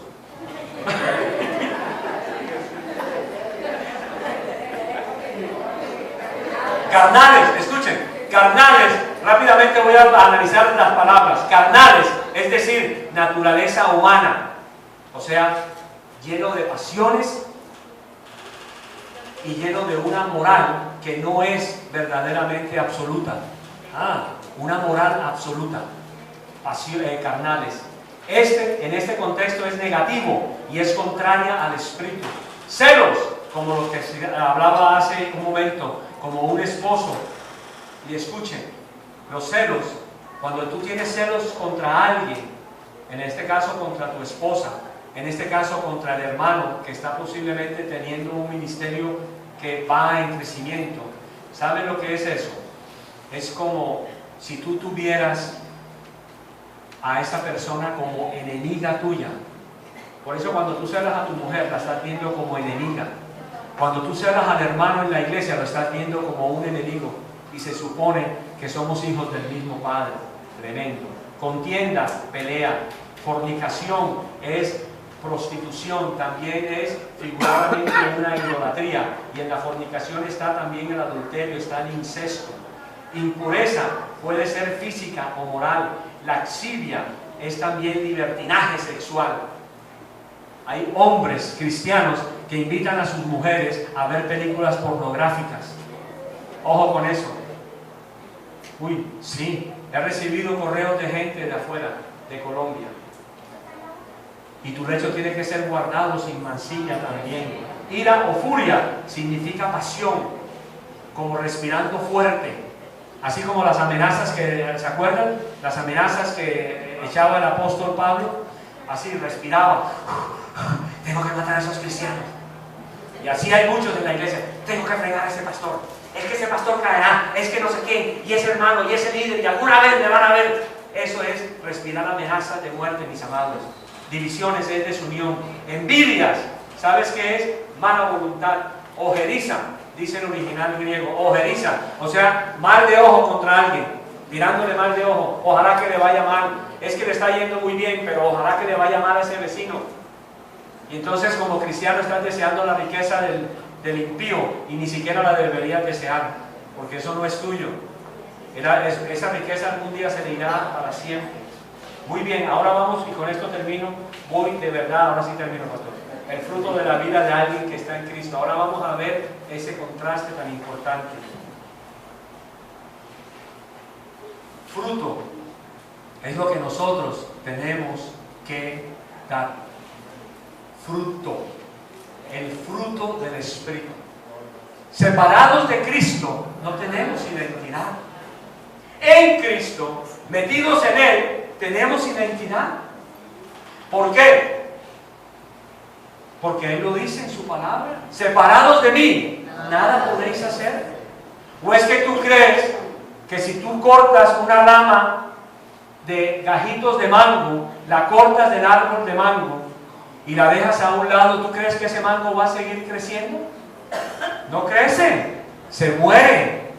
Carnales, escuchen, carnales, rápidamente voy a analizar las palabras. Carnales, es decir, naturaleza humana, o sea, lleno de pasiones y lleno de una moral que no es verdaderamente absoluta. una moral absoluta, carnales. En este contexto es negativo y es contraria al espíritu. Celos, como lo que hablaba hace un momento, como un esposo. Y escuchen, los celos, cuando tú tienes celos contra alguien, en este caso contra tu esposa, en este caso contra el hermano que está posiblemente teniendo un ministerio que va en crecimiento, ¿saben lo que es eso? Es como si tú tuvieras a esa persona como enemiga tuya. Por eso cuando tú celas a tu mujer, la estás viendo como enemiga. Cuando tú celas al hermano en la iglesia, lo estás viendo como un enemigo. Y se supone que somos hijos del mismo Padre. Tremendo. Contienda, pelea. Fornicación es prostitución, también es figuradamente una idolatría. Y en la fornicación está también el adulterio, está el incesto. Impureza puede ser física o moral. Laxivia es también libertinaje sexual. Hay hombres cristianos que invitan a sus mujeres a ver películas pornográficas. Ojo con eso. Uy, sí, he recibido correos de gente de afuera, de Colombia. Y tu lecho tiene que ser guardado sin mancilla también. Ira o furia significa pasión, como respirando fuerte. Así como las amenazas que, ¿se acuerdan? Las amenazas que echaba el apóstol Pablo, así respiraba. Tengo que matar a esos cristianos. Y así hay muchos en la iglesia. Tengo que fregar a ese pastor. Es que ese pastor caerá. Es que no sé qué. Y ese hermano, y ese líder, y alguna vez me van a ver. Eso es respirar amenazas de muerte, mis amados. Divisiones es desunión. Envidias, ¿sabes qué es? Mala voluntad. Ojeriza, dice el original griego. Ojeriza, o sea, mal de ojo contra alguien. Mirándole mal de ojo. Ojalá que le vaya mal. Es que le está yendo muy bien, pero ojalá que le vaya mal a ese vecino. Y entonces como cristiano estás deseando la riqueza del impío y ni siquiera la deberías desear, porque eso no es tuyo. Esa riqueza algún día se le irá para siempre. Muy bien, ahora vamos, y con esto termino, voy de verdad, ahora sí termino, pastor. El fruto de la vida de alguien que está en Cristo. Ahora vamos a ver ese contraste tan importante. Fruto es lo que nosotros tenemos que dar. Fruto, el fruto del Espíritu. Separados de Cristo no tenemos identidad. En Cristo, metidos en Él, tenemos identidad. ¿Por qué? Porque Él lo dice en su palabra. Separados de mí, nada podéis hacer. ¿O es que tú crees que si tú cortas una rama de gajitos de mango, la cortas del árbol de mango y la dejas a un lado, ¿tú crees que ese mango va a seguir creciendo? No crece, se muere.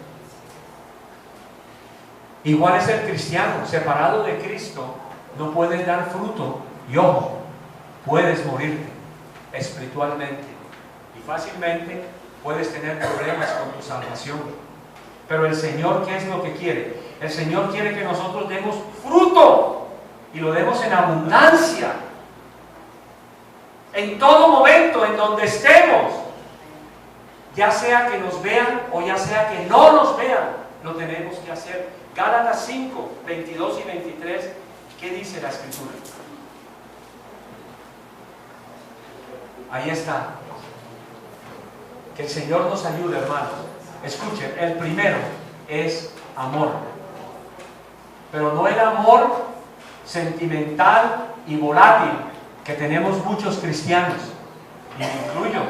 Igual es el cristiano, separado de Cristo, no puedes dar fruto. Y ojo, puedes morirte espiritualmente y fácilmente puedes tener problemas con tu salvación. Pero el Señor, ¿qué es lo que quiere? El Señor quiere que nosotros demos fruto y lo demos en abundancia. En todo momento, en donde estemos, ya sea que nos vean o ya sea que no nos vean, lo tenemos que hacer. Gálatas 5, 22 y 23, ¿qué dice la Escritura? Ahí está. Que el Señor nos ayude, hermanos. Escuchen, el primero es amor. Pero no el amor sentimental y volátil que tenemos muchos cristianos, y me incluyo.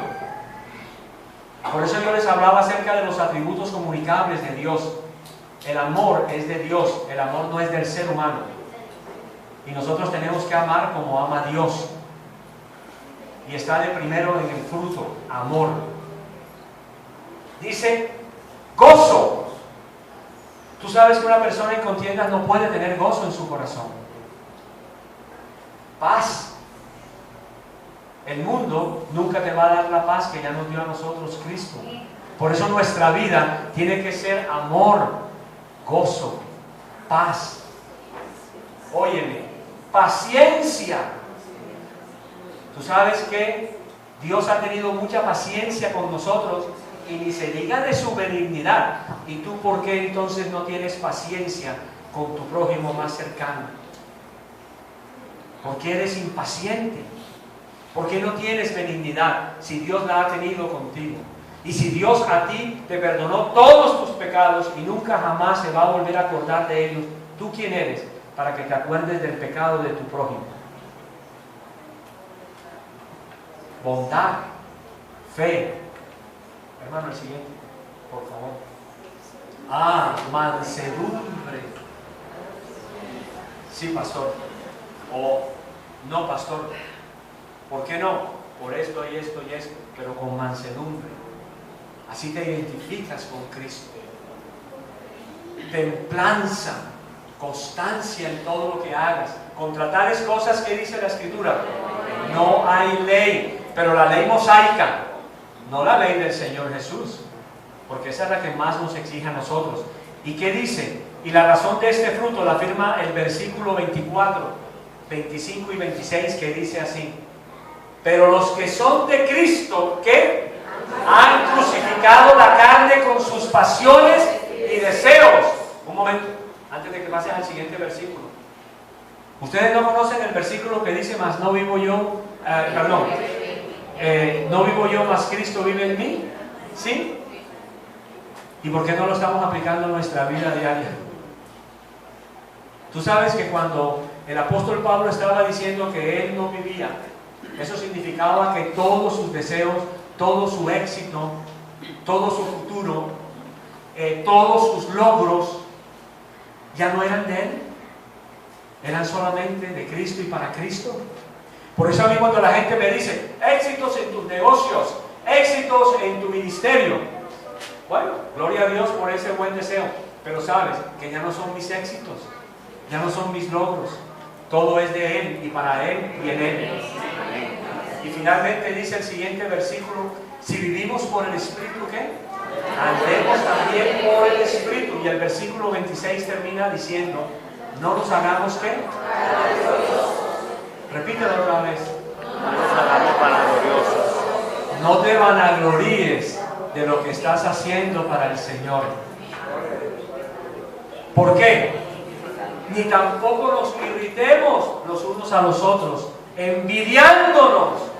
Por eso yo les hablaba acerca de los atributos comunicables de Dios. El amor es de Dios, el amor no es del ser humano. Y nosotros tenemos que amar como ama Dios. Y está de primero en el fruto, amor. Dice, gozo. Tú sabes que una persona en contiendas no puede tener gozo en su corazón. Paz. El mundo nunca te va a dar la paz que ya nos dio a nosotros Cristo. Por eso nuestra vida tiene que ser amor, gozo, paz. Óyeme, paciencia. Tú sabes que Dios ha tenido mucha paciencia con nosotros y ni se diga de su benignidad. ¿Y tú por qué entonces no tienes paciencia con tu prójimo más cercano? ¿Por qué eres impaciente? ¿Por qué no tienes benignidad si Dios la ha tenido contigo? Y si Dios a ti te perdonó todos tus pecados y nunca jamás se va a volver a acordar de ellos, ¿tú quién eres para que te acuerdes del pecado de tu prójimo? Bondad, fe. Hermano, el siguiente, por favor. Mansedumbre. Sí, pastor. O no, pastor. ¿Por qué no? Por esto y esto y esto, pero con mansedumbre. Así te identificas con Cristo. Templanza, constancia en todo lo que hagas. Contra tales cosas que dice la Escritura, no hay ley, pero la ley mosaica, no la ley del Señor Jesús, porque esa es la que más nos exige a nosotros. ¿Y qué dice? Y la razón de este fruto la afirma el versículo 24, 25 y 26, que dice así: pero los que son de Cristo, ¿qué? Han crucificado la carne con sus pasiones y deseos. Un momento, antes de que pases al siguiente versículo. ¿Ustedes no conocen el versículo que dice, mas no vivo yo, no vivo yo, mas Cristo vive en mí? ¿Sí? ¿Y por qué no lo estamos aplicando en nuestra vida diaria? Tú sabes que cuando el apóstol Pablo estaba diciendo que él no vivía, eso significaba que todos sus deseos, todo su éxito, todo su futuro, todos sus logros ya no eran de él, eran solamente de Cristo y para Cristo. Por eso a mí cuando la gente me dice éxitos en tus negocios, éxitos en tu ministerio, bueno, gloria a Dios por ese buen deseo, pero sabes que ya no son mis éxitos, ya no son mis logros, todo es de Él y para Él y en Él. Y finalmente dice el siguiente versículo: si vivimos por el Espíritu, ¿qué? Andemos también por el Espíritu. Y el versículo 26 termina diciendo: no nos hagamos, ¿qué? Repítelo otra vez. No nos hagamos vanagloriosos. No te vanagloríes de lo que estás haciendo para el Señor. ¿Por qué? Ni tampoco nos irritemos los unos a los otros, envidiándonos.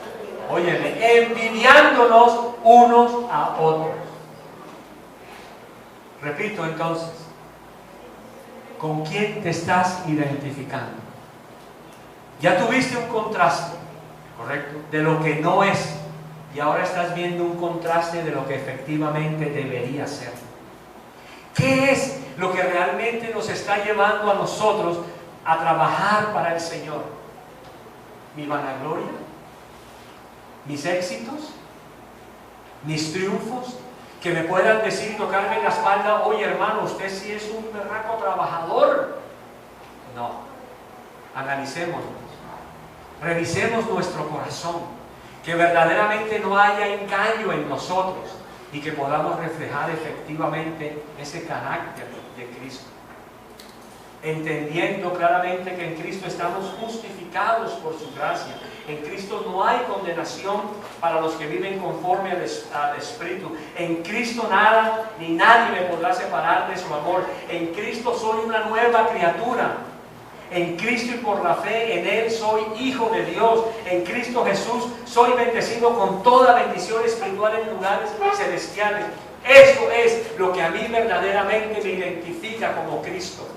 Óyeme, envidiándonos unos a otros. Repito entonces, ¿con quién te estás identificando? Ya tuviste un contraste, ¿correcto?, de lo que no es, y ahora estás viendo un contraste de lo que efectivamente debería ser. ¿Qué es lo que realmente nos está llevando a nosotros a trabajar para el Señor? ¿Mi vanagloria? ¿Mis éxitos? ¿Mis triunfos? Que me puedan decir y tocarme en la espalda: oye hermano, usted sí es un berraco trabajador. No, analicémonos, revisemos nuestro corazón, que verdaderamente no haya engaño en nosotros y que podamos reflejar efectivamente ese carácter de Cristo, entendiendo claramente que en Cristo estamos justificados por su gracia. En Cristo no hay condenación para los que viven conforme al Espíritu. En Cristo nada ni nadie me podrá separar de su amor. En Cristo soy una nueva criatura. En Cristo y por la fe en Él soy hijo de Dios. En Cristo Jesús soy bendecido con toda bendición espiritual en lugares celestiales. Eso es lo que a mí verdaderamente me identifica como Cristo.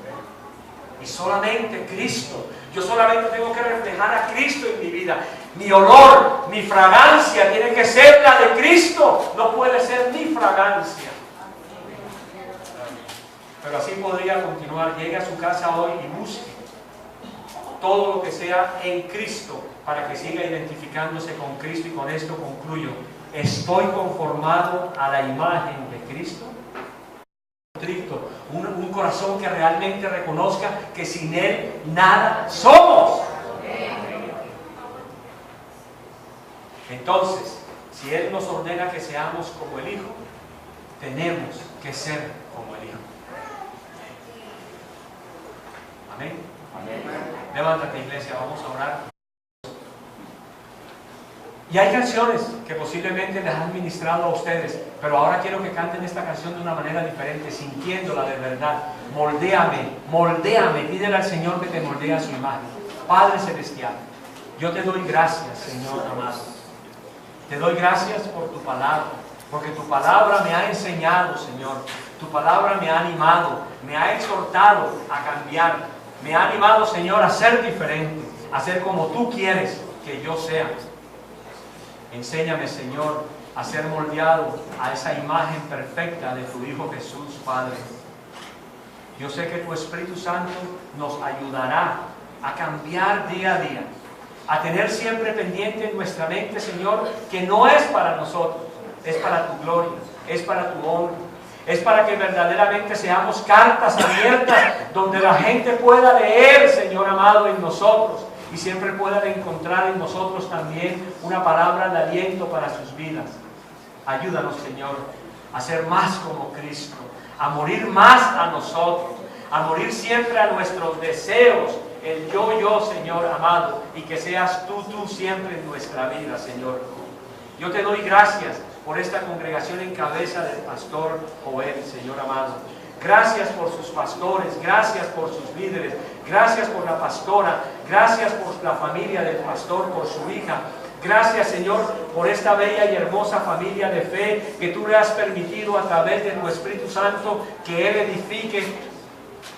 Y solamente Cristo. Yo solamente tengo que reflejar a Cristo en mi vida. Mi olor, mi fragancia tiene que ser la de Cristo. No puede ser mi fragancia. Pero así podría continuar. Llegue a su casa hoy y busque todo lo que sea en Cristo para que siga identificándose con Cristo. Y con esto concluyo. ¿Estoy conformado a la imagen de Cristo? Un corazón que realmente reconozca que sin Él nada somos. Entonces, si Él nos ordena que seamos como el Hijo, tenemos que ser como el Hijo. Amén. Amén. Levántate, iglesia, vamos a orar. Y hay canciones que posiblemente les han ministrado a ustedes, pero ahora quiero que canten esta canción de una manera diferente, sintiéndola de verdad. Moldéame, moldéame, pídele al Señor que te moldee a su imagen. Padre Celestial, yo te doy gracias, Señor amado. Te doy gracias por tu palabra, porque tu palabra me ha enseñado, Señor. Tu palabra me ha animado, me ha exhortado a cambiar. Me ha animado, Señor, a ser diferente, a ser como tú quieres que yo sea. Enséñame, Señor, a ser moldeado a esa imagen perfecta de tu Hijo Jesús, Padre. Yo sé que tu Espíritu Santo nos ayudará a cambiar día a día, a tener siempre pendiente en nuestra mente, Señor, que no es para nosotros, es para tu gloria, es para tu honra, es para que verdaderamente seamos cartas abiertas donde la gente pueda leer, Señor amado, en nosotros, y siempre puedan encontrar en nosotros también una palabra de aliento para sus vidas. Ayúdanos, Señor, a ser más como Cristo, a morir más a nosotros, a morir siempre a nuestros deseos, el yo, Señor amado, y que seas tú siempre en nuestra vida, Señor. Yo te doy gracias por esta congregación en cabeza del pastor Joel, Señor amado. Gracias por sus pastores, gracias por sus líderes, gracias por la pastora, gracias por la familia del pastor, por su hija. Gracias, Señor, por esta bella y hermosa familia de fe que tú le has permitido a través de tu Espíritu Santo que Él edifique,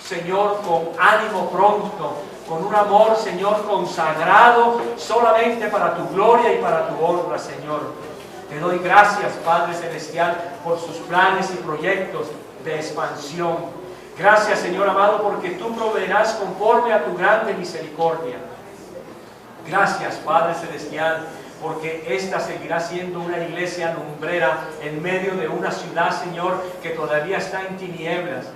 Señor, con ánimo pronto, con un amor, Señor, consagrado solamente para tu gloria y para tu honra, Señor. Te doy gracias, Padre Celestial, por sus planes y proyectos de expansión. Gracias, Señor amado, porque tú proveerás conforme a tu grande misericordia. Gracias, Padre Celestial, porque esta seguirá siendo una iglesia lumbrera en medio de una ciudad, Señor, que todavía está en tinieblas.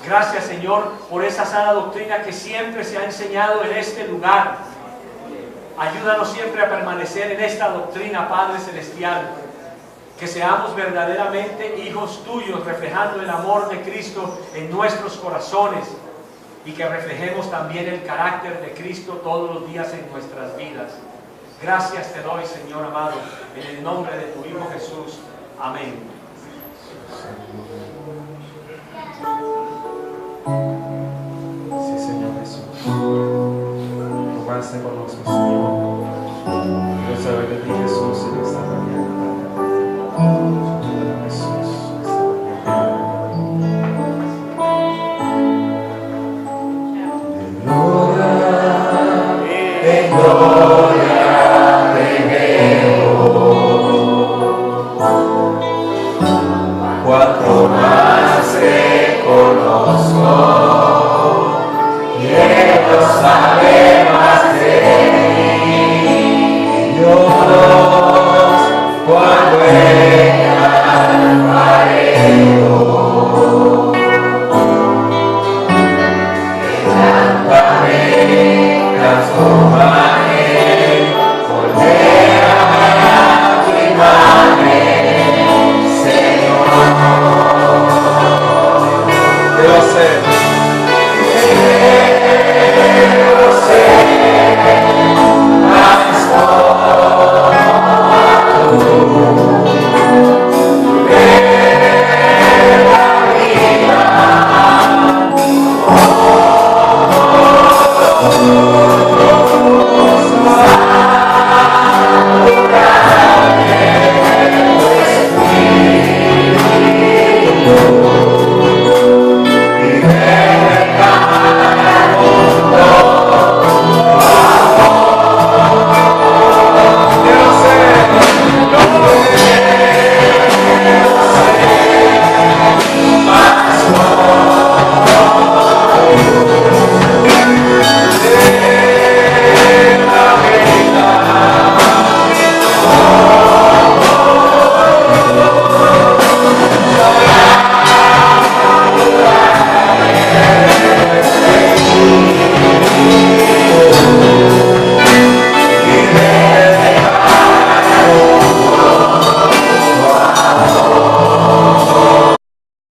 Gracias, Señor, por esa sana doctrina que siempre se ha enseñado en este lugar. Ayúdanos siempre a permanecer en esta doctrina, Padre Celestial. Que seamos verdaderamente hijos tuyos, reflejando el amor de Cristo en nuestros corazones. Y que reflejemos también el carácter de Cristo todos los días en nuestras vidas. Gracias te doy, Señor amado, en el nombre de tu Hijo Jesús. Amén. Sí, Señor Jesús. Tú vas con nosotros, Señor. Yo sabe que